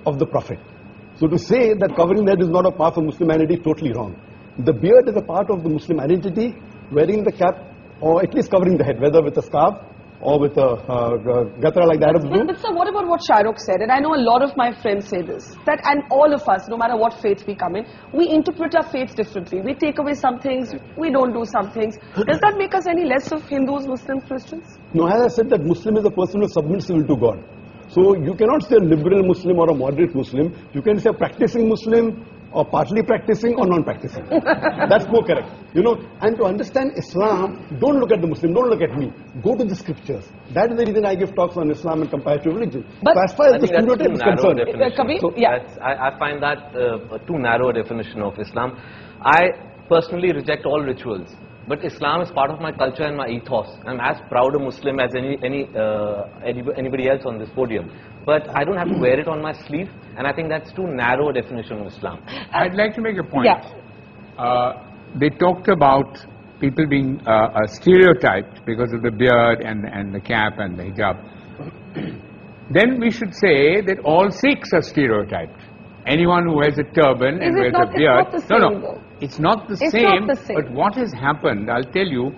of the Prophet. So to say that covering the head is not a part of Muslim identity is totally wrong. The beard is a part of the Muslim identity, wearing the cap or at least covering the head, whether with a scarf or with a gatra like the Arabs do. But sir, what about what Shahrukh said? And I know a lot of my friends say this, that and all of us, no matter what faith we come in, we interpret our faith differently. We take away some things, we don't do some things. Does that make us any less of Hindus, Muslims, Christians? No, as I said, that Muslim is a person who submits will to God. So you cannot say a liberal Muslim or a moderate Muslim. You can say a practicing Muslim or partly practicing or non-practicing. That's more correct. You know, and to understand Islam, don't look at the Muslim, don't look at me. Go to the scriptures. That is the reason I give talks on Islam and comparative religion. But so as far as the stereotype is concerned, I find that too narrow a definition of Islam. I personally reject all rituals. But Islam is part of my culture and my ethos. I'm as proud a Muslim as anybody else on this podium. But I don't have to wear it on my sleeve, and I think that's too narrow a definition of Islam. I'd like to make a point. Yeah. They talked about people being stereotyped because of the beard and the cap and the hijab. Then we should say that all Sikhs are stereotyped. Anyone who wears a turban and wears a beard. It's not the same. But what has happened, I'll tell you,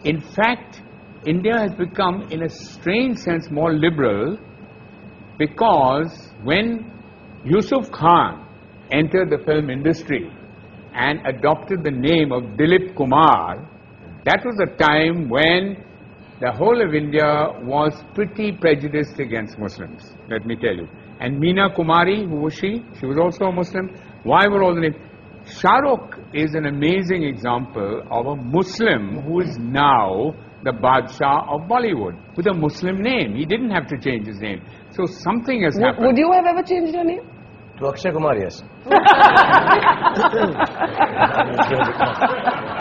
in fact, India has become, in a strange sense, more liberal, because when Yusuf Khan entered the film industry and adopted the name of Dalip Kumar, that was a time when the whole of India was pretty prejudiced against Muslims, let me tell you. And Meena Kumari, who was she? She was also a Muslim. Why were all the names? Sharukh is an amazing example of a Muslim who is now the Badshah of Bollywood with a Muslim name. He didn't have to change his name. So something has happened. Would you have ever changed your name? To Akshay Kumar, yes.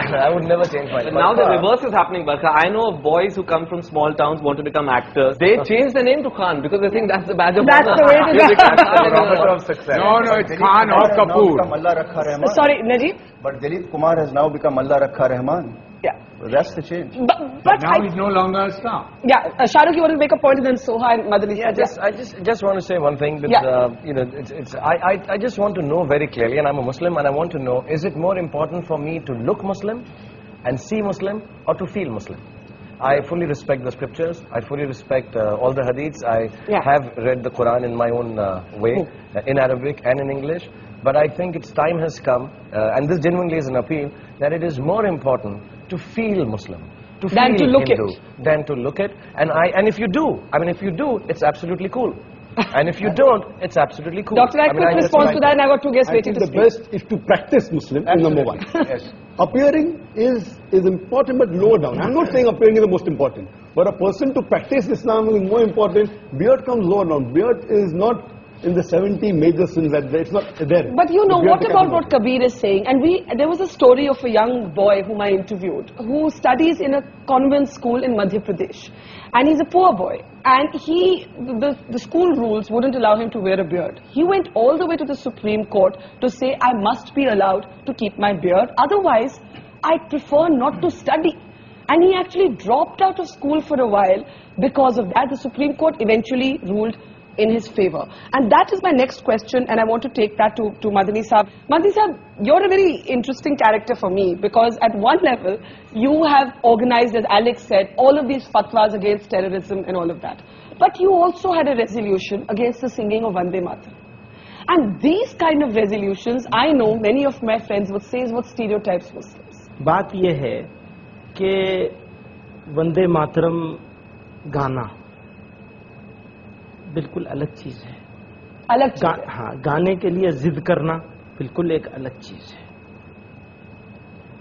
I would never change my name. Now the reverse is happening, Barkha. I know of boys who come from small towns, want to become actors. They change their name to Khan because they think that's the badge of honor. That's the way to barometer of success. No, it's Khan or Kapoor. Sorry, Najib? But Dalip Kumar has now become Allah Rakha Rahman. Yeah. So that's the change. But now he's no longer a star. Yeah, Shahrukh, you want to make a point, and then Soha and Madani. Yeah, I just want to say one thing. That, you know, I just want to know very clearly, and I'm a Muslim, and I want to know: is it more important for me to look Muslim, and see Muslim, or to feel Muslim? I fully respect the scriptures. I fully respect all the hadiths. I have read the Quran in my own way, in Arabic and in English. But I think its time has come, and this genuinely is an appeal, that it is more important to feel Muslim, to feel than to look Hindu, it, than to look it. And if you do, I mean, if you do, it's absolutely cool. And if you don't, it's absolutely cool. Dr.Naik, quick response to that, and I've got two guests waiting to speak. The best is to practice Muslim, is number one. Yes. Appearing is important, but lower down. I'm not saying appearing is the most important. But a person to practice Islam is more important. Beard comes lower down. Beard is not in the 70 major sins, that it's not there. But you know, what about what Kabir is saying? And there was a story of a young boy whom I interviewed, who studies in a convent school in Madhya Pradesh. And he's a poor boy. And the school rules wouldn't allow him to wear a beard. He went all the way to the Supreme Court to say, I must be allowed to keep my beard. Otherwise, I prefer not to study. And he actually dropped out of school for a while because of that. The Supreme Court eventually ruled in his favor. And that is my next question, and I want to take that to Madani Saab. Madani Saab, you're a very interesting character for me, because at one level, you have organized, as Alex said, all of these fatwas against terrorism and all of that. But you also had a resolution against the singing of Vande Mataram. And these kind of resolutions, I know many of my friends would say, is what stereotypes Muslims. बात ये है कि वंदे मातरम गाना बिल्कुल अलग चीज है। अलग चीज है। हाँ, गाने के लिए जिद करना बिल्कुल एक अलग चीज है।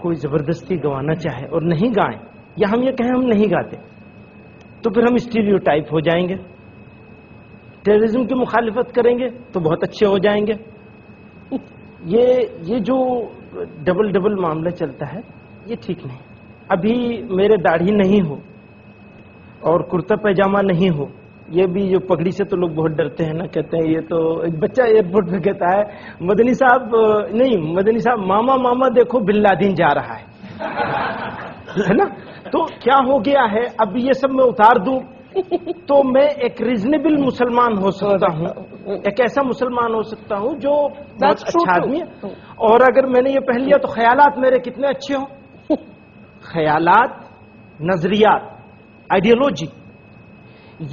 कोई जबरदस्ती गवाना चाहे और नहीं गाएं, या हम ये कहें हम नहीं गाते, तो फिर हम स्टीरियोटाइप हो जाएंगे। टेररिज्म की मुखालिफत करेंगे तो बहुत अच्छे हो जाएंगे। ये जो डबल मामला चलता है, ये ठीक नहीं। अभी मेरे दाढ़ी नहीं हो और कुर्ता पैजामा नहीं हो, ये भी जो पगड़ी से तो लोग बहुत डरते हैं ना, कहते हैं ये तो एक बच्चा एयरपोर्ट पे कहता है मदनी साहब मामा मामा देखो बिन लादेन जा रहा है ना। तो क्या हो गया है, अब ये सब मैं उतार दूं, तो मैं एक रीजनेबल मुसलमान हो सकता हूँ, एक ऐसा मुसलमान हो सकता हूँ जो बहुत अच्छा आदमी है। और अगर मैंने ये पहन लिया तो ख्यालात मेरे कितने अच्छे हों। ख्यालात, नजरियात, आइडियोलॉजी,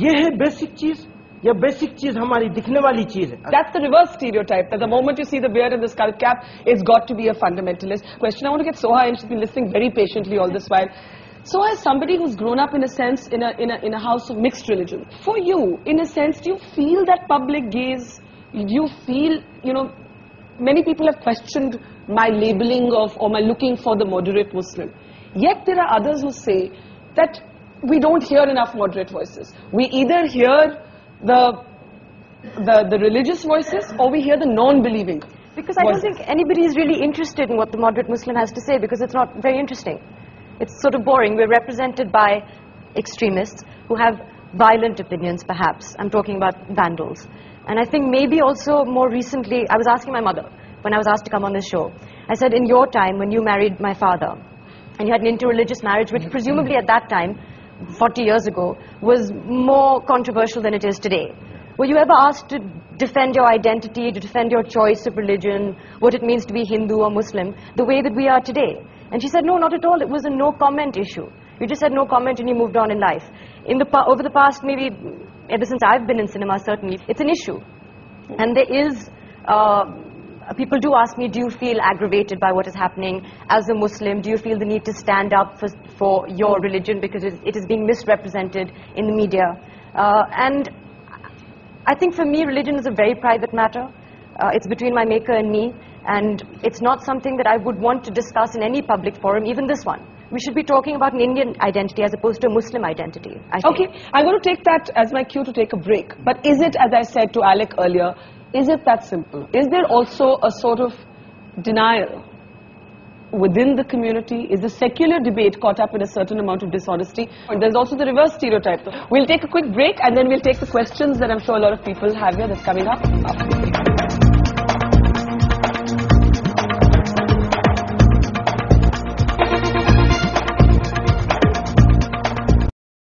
ये है बेसिक चीज। ये बेसिक चीज हमारी दिखने वाली चीज है। That's the reverse stereotype, that the moment you see the beard and the skull cap, it's got to be a fundamentalist. Question, I want to get Soha in. She's been listening very patiently all this while. Soha, as somebody who's grown up in a sense in a house of mixed religion, for you, in a sense, do you feel that public gaze? Do you feel, you know, many people have questioned my labeling of or my looking for the moderate Muslim. Yet there are others who say that we don't hear enough moderate voices. We either hear the religious voices or we hear the non-believing. Because I don't think anybody is really interested in what the moderate Muslim has to say, because it's not very interesting. It's sort of boring. We're represented by extremists who have violent opinions, perhaps. I'm talking about vandals. And I think maybe also more recently, I was asking my mother when I was asked to come on this show. I said, in your time when you married my father and you had an interreligious marriage, which presumably at that time, 40 years ago, was more controversial than it is today. Were you ever asked to defend your identity, to defend your choice of religion, what it means to be Hindu or Muslim, the way that we are today? And she said, no, not at all. It was a no-comment issue. You just said no comment and you moved on in life. Over the past, maybe ever since I've been in cinema, certainly, it's an issue. And there is, people do ask me, do you feel aggravated by what is happening as a Muslim? Do you feel the need to stand up for your religion because it is being misrepresented in the media? And I think for me, religion is a very private matter. It's between my maker and me, and it's not something that I would want to discuss in any public forum, even this one. We should be talking about an Indian identity as opposed to a Muslim identity, I think. Okay, I'm going to take that as my cue to take a break. But is it, as I said to Alec earlier, is it that simple? Is there also a sort of denial within the community? Is the secular debate caught up in a certain amount of dishonesty? And there's also the reverse stereotype. We'll take a quick break and then we'll take the questions that I'm sure a lot of people have here that's coming up after.